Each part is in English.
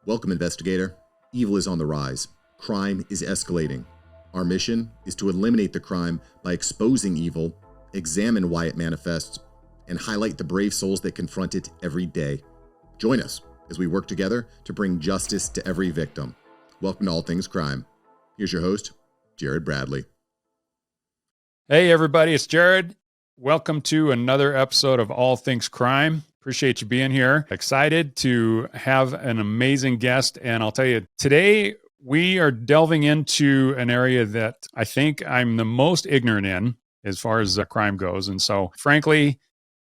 Welcome, investigator. Evil is on the rise. Crime is escalating. Our mission is to eliminate the crime by exposing evil, examine why it manifests, and highlight the brave souls that confront it every day. Join us as we work together to bring justice to every victim. Welcome to All Things Crime. Here's your host, Jared Bradley. Hey everybody, it's Jared. Welcome to another episode of All Things Crime. Appreciate you being here. Excited to have an amazing guest. And I'll tell you, today we are delving into an area that I think I'm the most ignorant in as far as crime goes. And so frankly,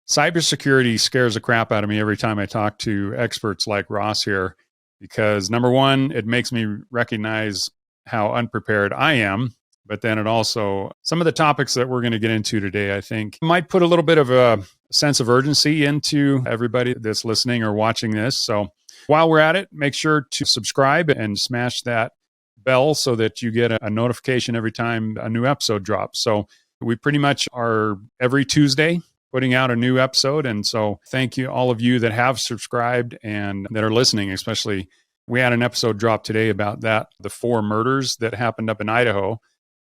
cybersecurity scares the crap out of me every time I talk to experts like Ross here, because number one, it makes me recognize how unprepared I am. But then it also, some of the topics that we're going to get into today, I think might put a little bit of a sense of urgency into everybody that's listening or watching this. So while we're at it, make sure to subscribe and smash that bell so that you get a notification every time a new episode drops. So we pretty much are every Tuesday putting out a new episode. And so thank you, all of you that have subscribed and that are listening, especially. We had an episode drop today about that, the 4 murders that happened up in Idaho.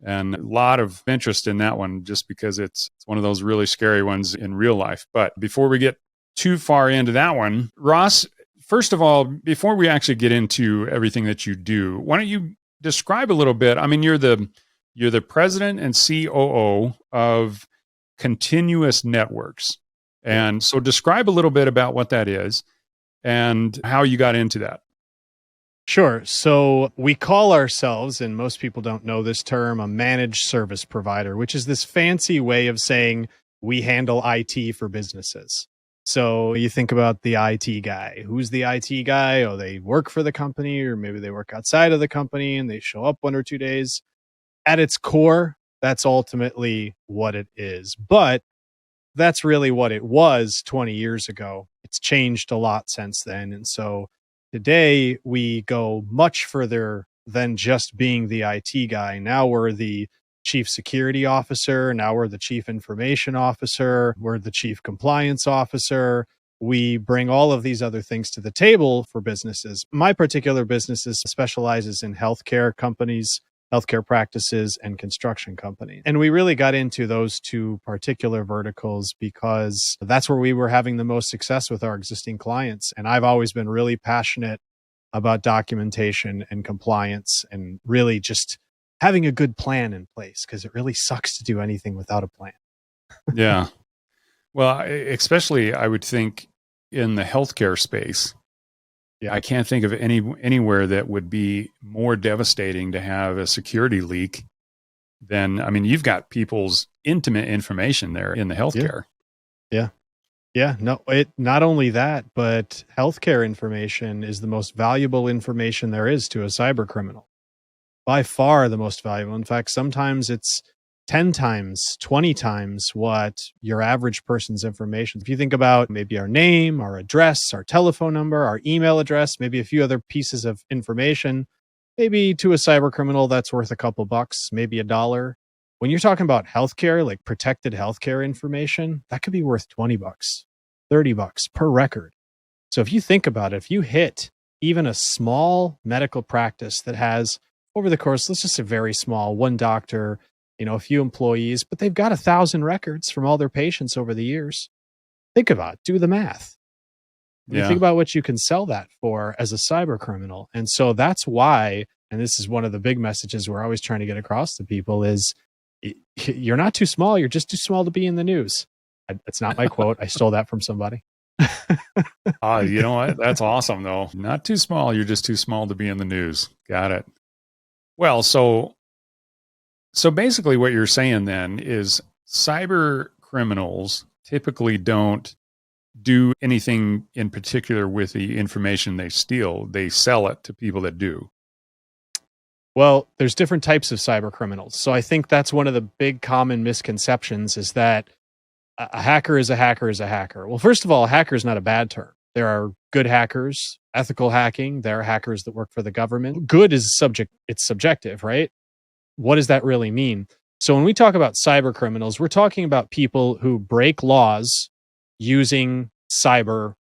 And a lot of interest in that one, just because it's one of those really scary ones in real life. But before we get too far into that one, Ross, first of all, before we actually get into everything that you do, why don't you describe a little bit? I mean, you're the president and COO of Continuous Networks. And so describe a little bit about what that is and how you got into that. Sure. So we call ourselves, and most people don't know this term, a managed service provider, which is this fancy way of saying we handle IT for businesses. So you think about the IT guy. Who's the IT guy? Oh, they work for the company, or maybe they work outside of the company and they show up 1 or 2 days. At its core, that's ultimately what it is. But that's really what it was 20 years ago. It's changed a lot since then. And so today, we go much further than just being the IT guy. Now we're the chief security officer. Now we're the chief information officer. We're the chief compliance officer. We bring all of these other things to the table for businesses. My particular business specializes in healthcare companies, healthcare practices, and construction companies. And we really got into those 2 particular verticals because that's where we were having the most success with our existing clients. And I've always been really passionate about documentation and compliance and really just having a good plan in place, because it really sucks to do anything without a plan. Yeah. Well, especially I would think in the healthcare space. Yeah, I can't think of anywhere that would be more devastating to have a security leak than, I mean, you've got people's intimate information there in the healthcare. Yeah. No, not only that, but healthcare information is the most valuable information there is to a cybercriminal. By far the most valuable. In fact, sometimes it's 10 times, 20 times what your average person's information. If you think about maybe our name, our address, our telephone number, our email address, maybe a few other pieces of information, maybe to a cyber criminal that's worth a couple bucks, maybe $1. When you're talking about healthcare, like protected healthcare information, that could be worth 20 bucks, 30 bucks per record. So if you think about it, if you hit even a small medical practice that has over the course, let's just say very small, 1 doctor, a few employees, but they've got 1,000 records from all their patients over the years. Think about it, do the math. Think about what you can sell that for as a cyber criminal. And so that's why, and this is one of the big messages we're always trying to get across to people, is you're not too small. You're just too small to be in the news. That's not my quote. I stole that from somebody. You know what? That's awesome though. Not too small. You're just too small to be in the news. Got it. Well, so basically what you're saying then is cyber criminals typically don't do anything in particular with the information they steal. They sell it to people that do. Well, there's different types of cyber criminals. So I think that's one of the big common misconceptions, is that a hacker is a hacker is a hacker. Well, first of all, a hacker is not a bad term. There are good hackers, ethical hacking. There are hackers that work for the government. Good is it's subjective, right? What does that really mean? So when we talk about cyber criminals, we're talking about people who break laws using cyber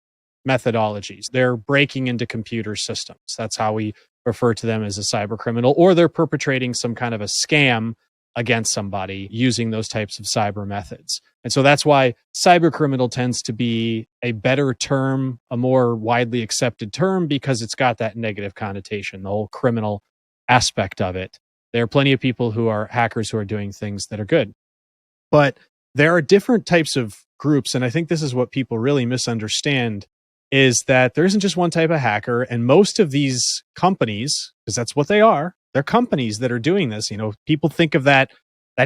methodologies. They're breaking into computer systems. That's how we refer to them as a cyber criminal, or they're perpetrating some kind of a scam against somebody using those types of cyber methods. And so that's why cyber criminal tends to be a better term, a more widely accepted term, because it's got that negative connotation, the whole criminal aspect of it. There are plenty of people who are hackers who are doing things that are good. But there are different types of groups, and I think this is what people really misunderstand, is that there isn't just one type of hacker, and most of these companies, because that's what they are, they're companies that are doing this. People think of that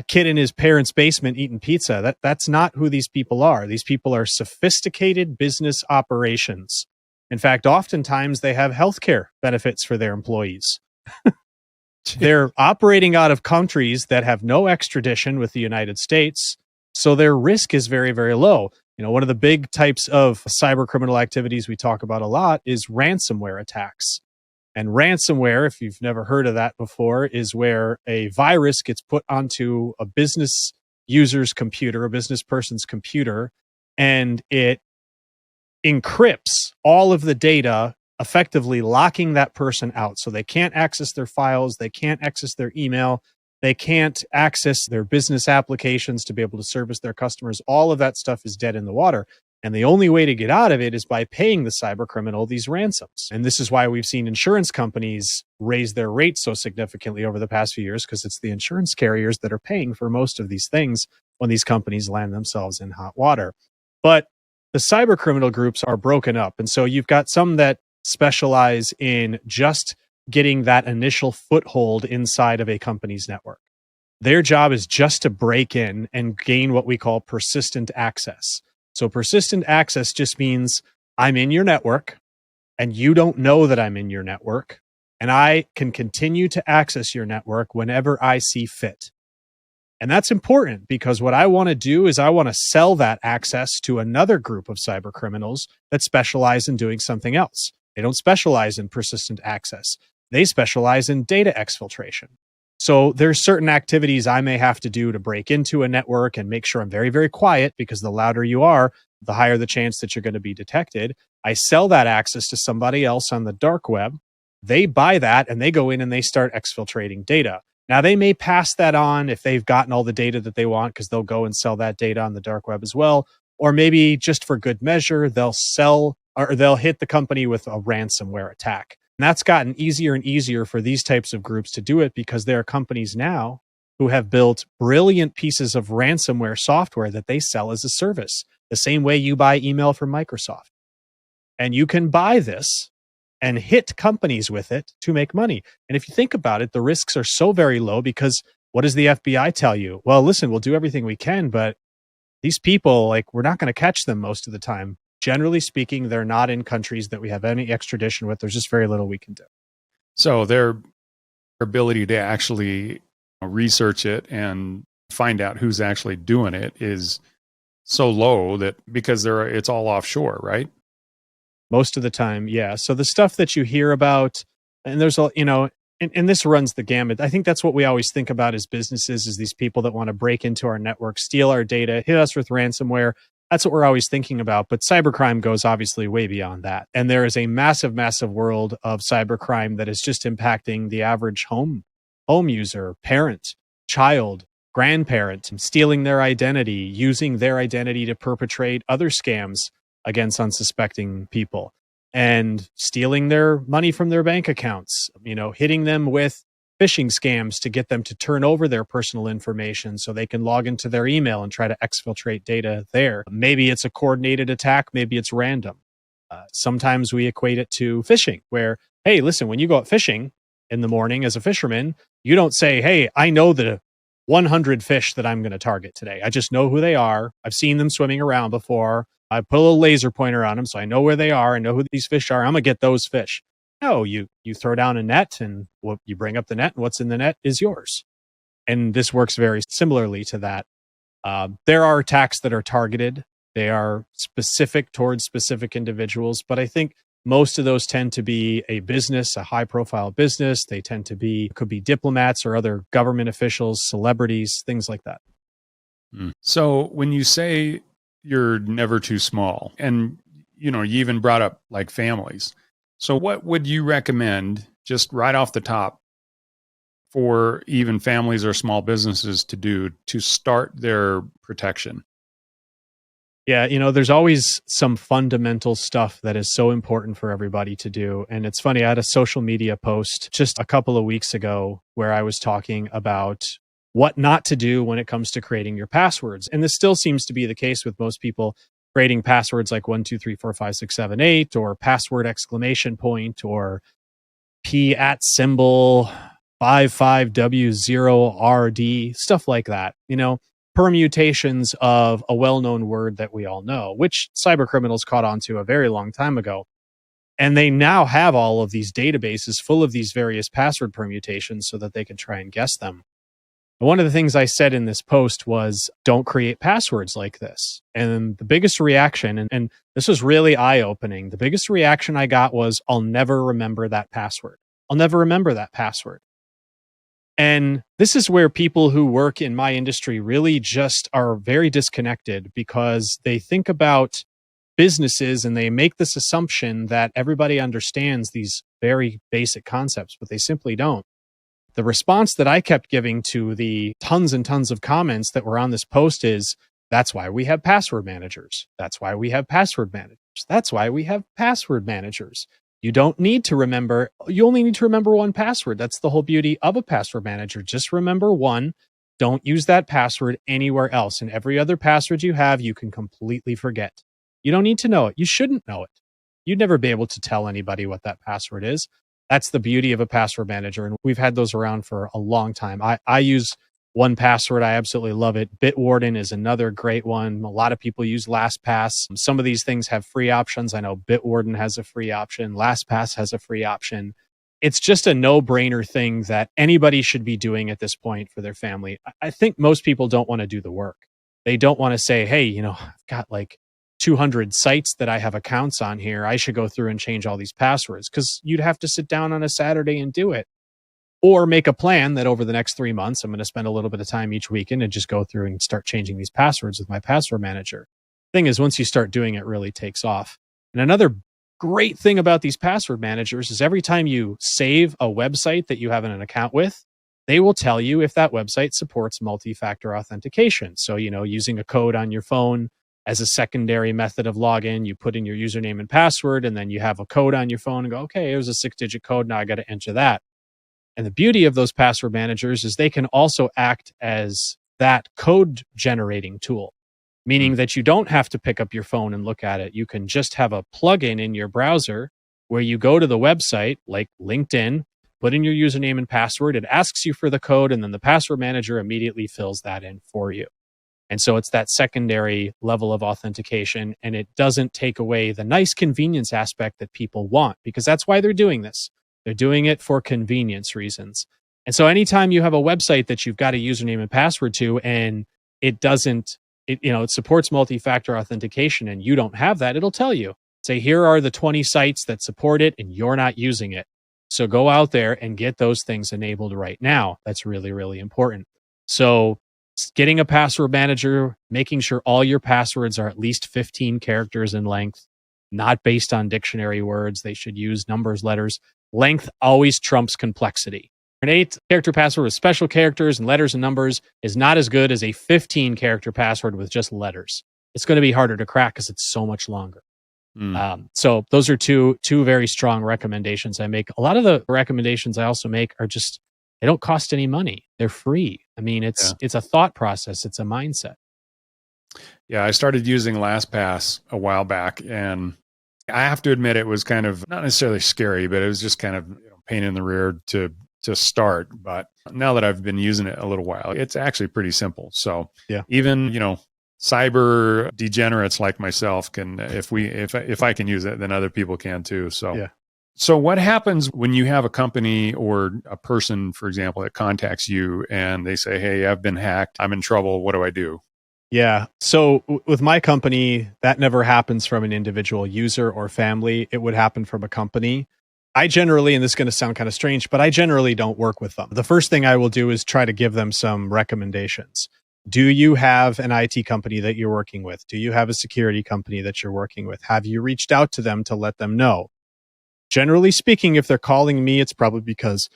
kid in his parents' basement eating pizza. That's not who these people are. These people are sophisticated business operations. In fact, oftentimes they have healthcare benefits for their employees. They're operating out of countries that have no extradition with the United States, so their risk is very, very low. One of the big types of cyber criminal activities we talk about a lot is ransomware attacks. And ransomware, if you've never heard of that before, is where a virus gets put onto a business user's computer, a business person's computer, and it encrypts all of the data, effectively locking that person out. So they can't access their files, they can't access their email, they can't access their business applications to be able to service their customers. All of that stuff is dead in the water. And the only way to get out of it is by paying the cyber criminal these ransoms. And this is why we've seen insurance companies raise their rates so significantly over the past few years, because it's the insurance carriers that are paying for most of these things when these companies land themselves in hot water. But the cyber criminal groups are broken up. And so you've got some that specialize in just getting that initial foothold inside of a company's network. Their job is just to break in and gain what we call persistent access. So persistent access just means I'm in your network and you don't know that I'm in your network, and I can continue to access your network whenever I see fit. And that's important, because what I want to do is I want to sell that access to another group of cyber criminals that specialize in doing something else. They don't specialize in persistent access. They specialize in data exfiltration. So there's certain activities I may have to do to break into a network and make sure I'm very, very quiet, because the louder you are, the higher the chance that you're going to be detected. I sell that access to somebody else on the dark web. They buy that and they go in and they start exfiltrating data. Now, they may pass that on if they've gotten all the data that they want, because they'll go and sell that data on the dark web as well. Or maybe just for good measure, they'll hit the company with a ransomware attack. And that's gotten easier and easier for these types of groups to do it, because there are companies now who have built brilliant pieces of ransomware software that they sell as a service, the same way you buy email from Microsoft. And you can buy this and hit companies with it to make money. And if you think about it, the risks are so very low, because what does the FBI tell you? Well, listen, we'll do everything we can, but these people, we're not going to catch them most of the time. Generally speaking, they're not in countries that we have any extradition with. There's just very little we can do. So their ability to actually research it and find out who's actually doing it is so low that because it's all offshore, right? Most of the time, yeah. So the stuff that you hear about, and there's a, and this runs the gamut. I think that's what we always think about as businesses, is these people that want to break into our network, steal our data, hit us with ransomware. That's what we're always thinking about. But cybercrime goes obviously way beyond that. And there is a massive, massive world of cybercrime that is just impacting the average home user, parent, child, grandparent, stealing their identity, using their identity to perpetrate other scams against unsuspecting people, and stealing their money from their bank accounts, hitting them with phishing scams to get them to turn over their personal information so they can log into their email and try to exfiltrate data there. Maybe it's a coordinated attack, maybe it's random. Sometimes we equate it to phishing, where, hey, listen, when you go out fishing in the morning as a fisherman, you don't say, hey, I know the 100 fish that I'm going to target today. I just know who they are. I've seen them swimming around before. I put a little laser pointer on them, so I know where they are. I know who these fish are. I'm going to get those fish. No, you throw down a net, and you bring up the net, and what's in the net is yours. And this works very similarly to that. There are attacks that are targeted. They are specific towards specific individuals, but I think most of those tend to be a business, a high-profile business. They tend to could be diplomats or other government officials, celebrities, things like that. So when you say you're never too small, and you even brought up like families. So what would you recommend just right off the top for even families or small businesses to do to start their protection? Yeah, there's always some fundamental stuff that is so important for everybody to do. And it's funny, I had a social media post just a couple of weeks ago where I was talking about what not to do when it comes to creating your passwords. And this still seems to be the case with most people creating passwords like 1, 2, 3, 4, 5, 6, 7, 8, or password exclamation point, or P at symbol 55W0RD, stuff like that. Permutations of a well-known word that we all know, which cybercriminals caught on to a very long time ago. And they now have all of these databases full of these various password permutations so that they can try and guess them. And one of the things I said in this post was, don't create passwords like this. And the biggest reaction, and this was really eye-opening, the biggest reaction I got was, I'll never remember that password. I'll never remember that password. And this is where people who work in my industry really just are very disconnected, because they think about businesses and they make this assumption that everybody understands these very basic concepts, but they simply don't. The response that I kept giving to the tons and tons of comments that were on this post is, that's why we have password managers. That's why we have password managers. That's why we have password managers. You don't need to remember, you only need to remember one password. That's the whole beauty of a password manager. Just remember one. Don't use that password anywhere else. And every other password you have, you can completely forget. You don't need to know it. You shouldn't know it. You'd never be able to tell anybody what that password is. That's the beauty of a password manager. And we've had those around for a long time. I use 1Password. I absolutely love it. Bitwarden is another great one. A lot of people use LastPass. Some of these things have free options. I know Bitwarden has a free option. LastPass has a free option. It's just a no-brainer thing that anybody should be doing at this point for their family. I think most people don't want to do the work. They don't want to say, hey, I've got like 200 sites that I have accounts on here. I should go through and change all these passwords, because you'd have to sit down on a Saturday and do it. Or make a plan that over the next 3 months, I'm going to spend a little bit of time each weekend and just go through and start changing these passwords with my password manager. Thing is, once you start doing it, it really takes off. And another great thing about these password managers is every time you save a website that you have an account with, they will tell you if that website supports multi-factor authentication. So, using a code on your phone as a secondary method of login, you put in your username and password, and then you have a code on your phone and go, okay, here's a 6-digit code. Now I got to enter that. And the beauty of those password managers is they can also act as that code generating tool, meaning that you don't have to pick up your phone and look at it. You can just have a plugin in your browser where you go to the website, like LinkedIn, put in your username and password. It asks you for the code, and then the password manager immediately fills that in for you. And so it's that secondary level of authentication, and it doesn't take away the nice convenience aspect that people want, because that's why they're doing this. They're doing it for convenience reasons. And so anytime you have a website that you've got a username and password to, and it supports multi-factor authentication, and you don't have that, it'll tell you, say, here are the 20 sites that support it and you're not using it. So go out there and get those things enabled right now. That's really, really important. So getting a password manager, making sure all your passwords are at least 15 characters in length, not based on dictionary words. They should use numbers, letters. Length always trumps complexity. An 8-character password with special characters and letters and numbers is not as good as a 15-character password with just letters. It's going to be harder to crack because it's so much longer. So those are two very strong recommendations I make. A lot of the recommendations I also make are just, they don't cost any money. They're free. I mean, it's a thought process. It's a mindset. Yeah, I started using LastPass a while back, and I have to admit it was kind of not necessarily scary, but it was just kind of pain in the rear to start. But now that I've been using it a little while, it's actually pretty simple. So even, cyber degenerates like myself can, if I can use it, then other people can too. So, So what happens when you have a company or a person, for example, that contacts you and they say, hey, I've been hacked, I'm in trouble, what do I do? Yeah. So with my company, that never happens from an individual user or family. It would happen from a company. I generally, and this is going to sound kind of strange, but I generally don't work with them. The first thing I will do is try to give them some recommendations. Do you have an IT company that you're working with? Do you have a security company that you're working with? Have you reached out to them to let them know? Generally speaking, if they're calling me, it's probably because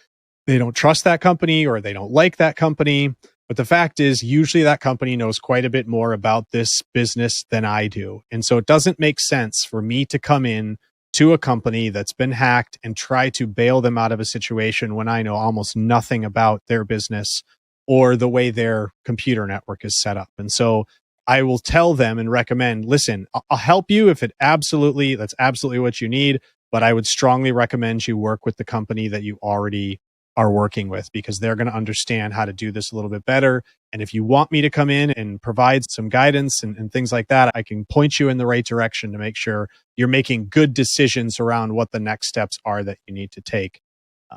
they don't trust that company or they don't like that company. But the fact is, usually that company knows quite a bit more about this business than I do. And so it doesn't make sense for me to come in to a company that's been hacked and try to bail them out of a situation when I know almost nothing about their business or the way their computer network is set up. And so I will tell them and recommend, listen, I'll help you if that's absolutely what you need. But I would strongly recommend you work with the company that you already are working with, because they're going to understand how to do this a little bit better. And if you want me to come in and provide some guidance and things like that, I can point you in the right direction to make sure you're making good decisions around what the next steps are that you need to take.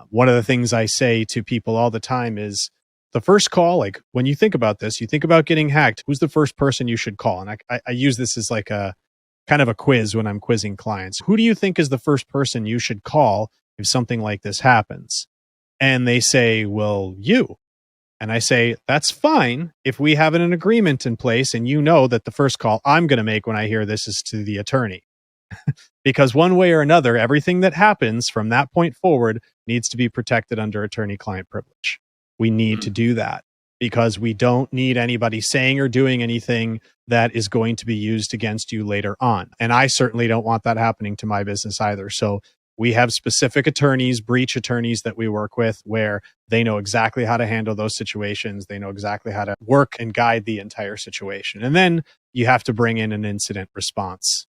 One of the things I say to people all the time is the first call, like when you think about this, you think about getting hacked, who's the first person you should call? And I use this as like a kind of a quiz when I'm quizzing clients. Who do you think is the first person you should call if something like this happens? And they say, well, you. And I say, that's fine if we have an agreement in place and you know that the first call I'm going to make when I hear this is to the attorney. Because one way or another, everything that happens from that point forward needs to be protected under attorney-client privilege. We need to do that because we don't need anybody saying or doing anything that is going to be used against you later on. And I certainly don't want that happening to my business either. So we have specific attorneys, breach attorneys that we work with where they know exactly how to handle those situations. They know exactly how to work and guide the entire situation. And then you have to bring in an incident response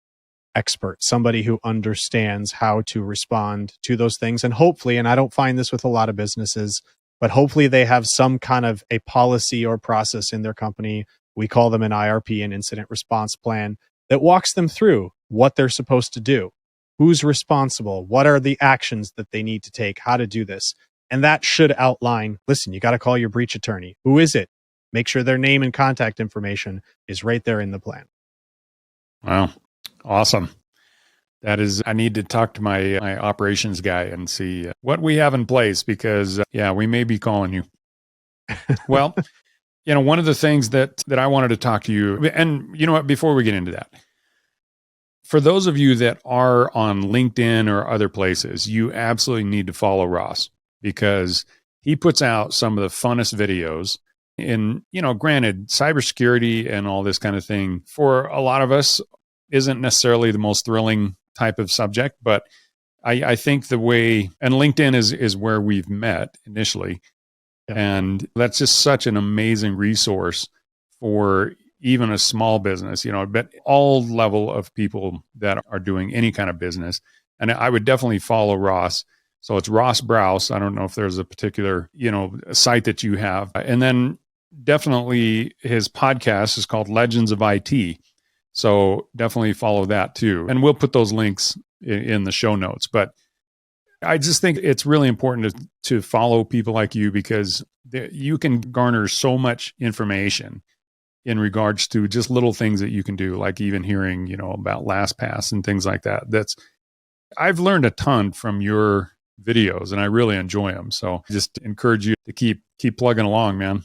expert, somebody who understands how to respond to those things. And hopefully, and I don't find this with a lot of businesses, but hopefully they have some kind of a policy or process in their company. We call them an IRP, an incident response plan, that walks them through what they're supposed to do. Who's responsible? What are the actions that they need to take? How to do this? And that should outline, listen, you got to call your breach attorney. Who is it? Make sure their name and contact information is right there in the plan. Wow. Awesome. That is, I need to talk to my operations guy and see what we have in place because, we may be calling you. Well, one of the things that I wanted to talk to you, and you know what, before we get into that, for those of you that are on LinkedIn or other places, you absolutely need to follow Ross because he puts out some of the funnest videos. And, granted, cybersecurity and all this kind of thing for a lot of us isn't necessarily the most thrilling type of subject, but I think the way, and LinkedIn is where we've met initially. Yeah. And that's just such an amazing resource for even a small business, but all level of people that are doing any kind of business. And I would definitely follow Ross. So it's Ross Brouse. I don't know if there's a particular, site that you have. And then definitely his podcast is called Legends of IT. So definitely follow that too. And we'll put those links in the show notes. But I just think it's really important to follow people like you because you can garner so much information in regards to just little things that you can do, like even hearing, about LastPass and things like that. I've learned a ton from your videos and I really enjoy them. So just encourage you to keep plugging along, man.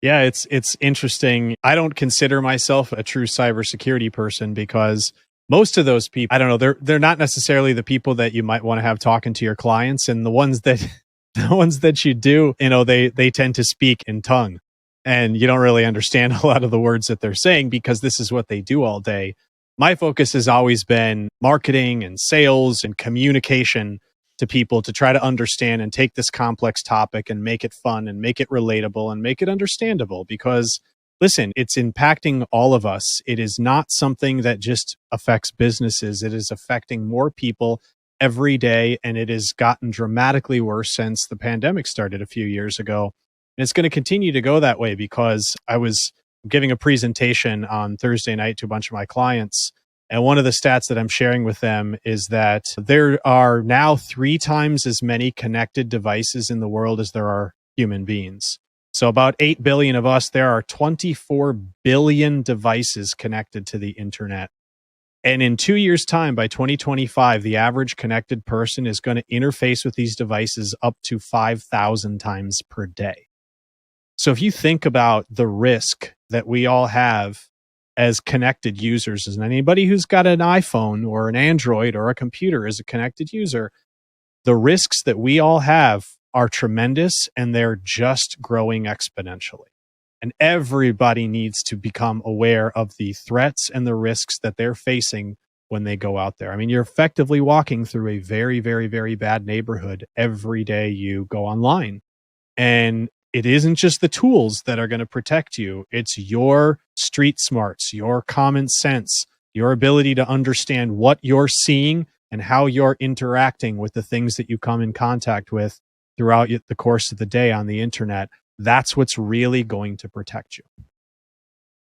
Yeah, it's interesting. I don't consider myself a true cybersecurity person because most of those people, I don't know, they're not necessarily the people that you might want to have talking to your clients, and the ones that you do, they tend to speak in tongue, and you don't really understand a lot of the words that they're saying because this is what they do all day. My focus has always been marketing and sales and communication to people to try to understand and take this complex topic and make it fun and make it relatable and make it understandable because, listen, it's impacting all of us. It is not something that just affects businesses. It is affecting more people every day, and it has gotten dramatically worse since the pandemic started a few years ago. And it's going to continue to go that way because I was giving a presentation on Thursday night to a bunch of my clients. And one of the stats that I'm sharing with them is that there are now 3 times as many connected devices in the world as there are human beings. So about 8 billion of us, there are 24 billion devices connected to the internet. And in 2 years' time, by 2025, the average connected person is going to interface with these devices up to 5,000 times per day. So if you think about the risk that we all have as connected users, and anybody who's got an iPhone or an Android or a computer is a connected user, the risks that we all have are tremendous, and they're just growing exponentially. And everybody needs to become aware of the threats and the risks that they're facing when they go out there. I mean, you're effectively walking through a very, very, very bad neighborhood every day you go online. And it isn't just the tools that are going to protect you. It's your street smarts, your common sense, your ability to understand what you're seeing and how you're interacting with the things that you come in contact with throughout the course of the day on the internet. That's what's really going to protect you.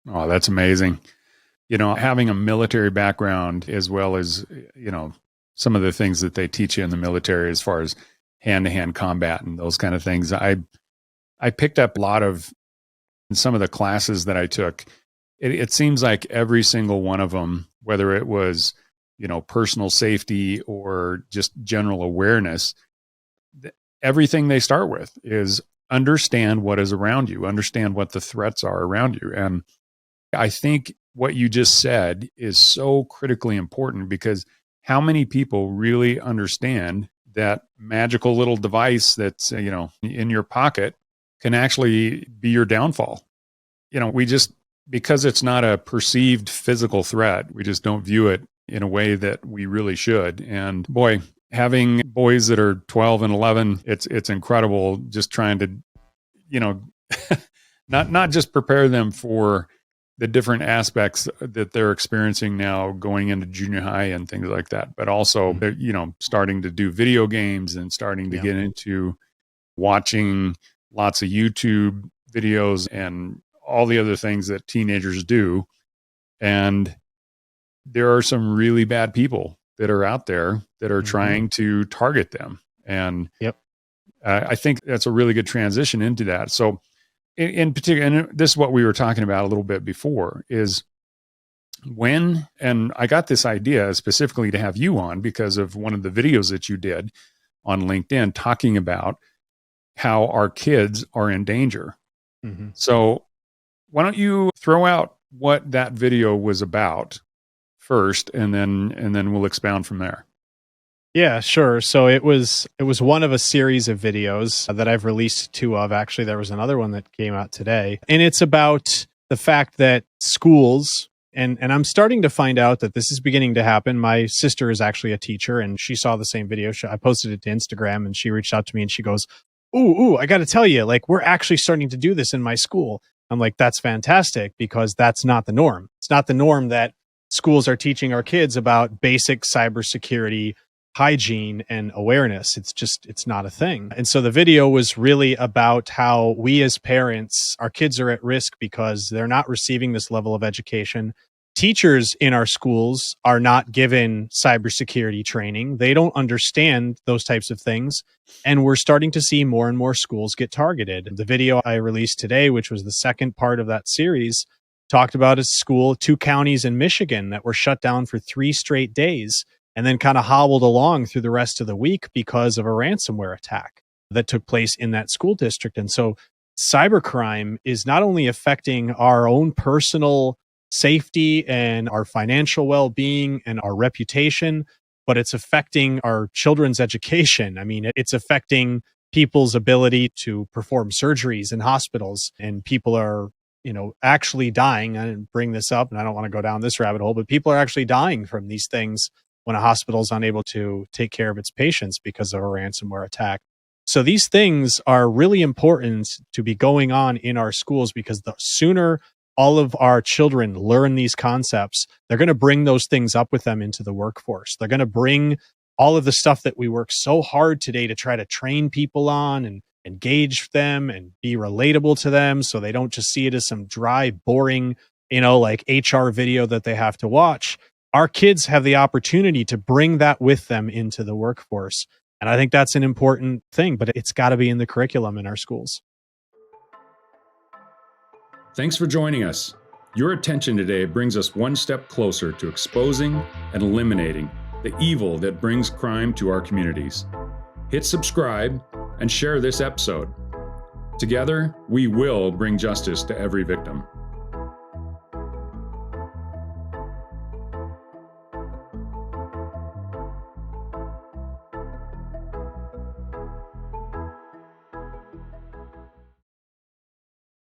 Oh, that's amazing. Having a military background, as well as, some of the things that they teach you in the military as far as hand-to-hand combat and those kind of things. I picked up a lot of, in some of the classes that I took, it seems like every single one of them, whether it was, personal safety or just general awareness, everything they start with is understand what is around you, understand what the threats are around you. And I think what you just said is so critically important, because how many people really understand that magical little device that's, in your pocket can actually be your downfall? Because it's not a perceived physical threat, we just don't view it in a way that we really should. And boy, having boys that are 12 and 11, it's incredible just trying to, not just prepare them for the different aspects that they're experiencing now going into junior high and things like that, but also, starting to do video games and starting to get into watching lots of YouTube videos and all the other things that teenagers do. And there are some really bad people that are out there that are trying to target them. And I think that's a really good transition into that. So in particular, and this is what we were talking about a little bit before, is and I got this idea specifically to have you on because of one of the videos that you did on LinkedIn talking about how our kids are in danger. Mm-hmm. So why don't you throw out what that video was about first, and then we'll expound from there. Yeah, sure. So it was one of a series of videos that I've released two of. Actually, there was another one that came out today. And it's about the fact that schools, and I'm starting to find out that this is beginning to happen. My sister is actually a teacher, and she saw the same video. I posted it to Instagram, and she reached out to me and she goes, ooh, I got to tell you, like, we're actually starting to do this in my school. I'm like, that's fantastic, because that's not the norm. It's not the norm that schools are teaching our kids about basic cybersecurity, hygiene, and awareness. It's not a thing. And so the video was really about how we as parents, our kids are at risk because they're not receiving this level of education. Teachers in our schools are not given cybersecurity training. They don't understand those types of things. And we're starting to see more and more schools get targeted. The video I released today, which was the second part of that series, talked about a school, 2 counties in Michigan that were shut down for 3 straight days, and then kind of hobbled along through the rest of the week because of a ransomware attack that took place in that school district. And so cybercrime is not only affecting our own personal safety and our financial well-being and our reputation, but it's affecting our children's education. I mean, it's affecting people's ability to perform surgeries in hospitals, and people are, actually dying. I didn't bring this up, and I don't want to go down this rabbit hole, but people are actually dying from these things when a hospital is unable to take care of its patients because of a ransomware attack. So these things are really important to be going on in our schools, because the sooner all of our children learn these concepts, they're going to bring those things up with them into the workforce. They're going to bring all of the stuff that we work so hard today to try to train people on and engage them and be relatable to them, so they don't just see it as some dry, boring, like HR video that they have to watch. Our kids have the opportunity to bring that with them into the workforce. And I think that's an important thing, but it's got to be in the curriculum in our schools. Thanks for joining us. Your attention today brings us one step closer to exposing and eliminating the evil that brings crime to our communities. Hit subscribe and share this episode. Together, we will bring justice to every victim.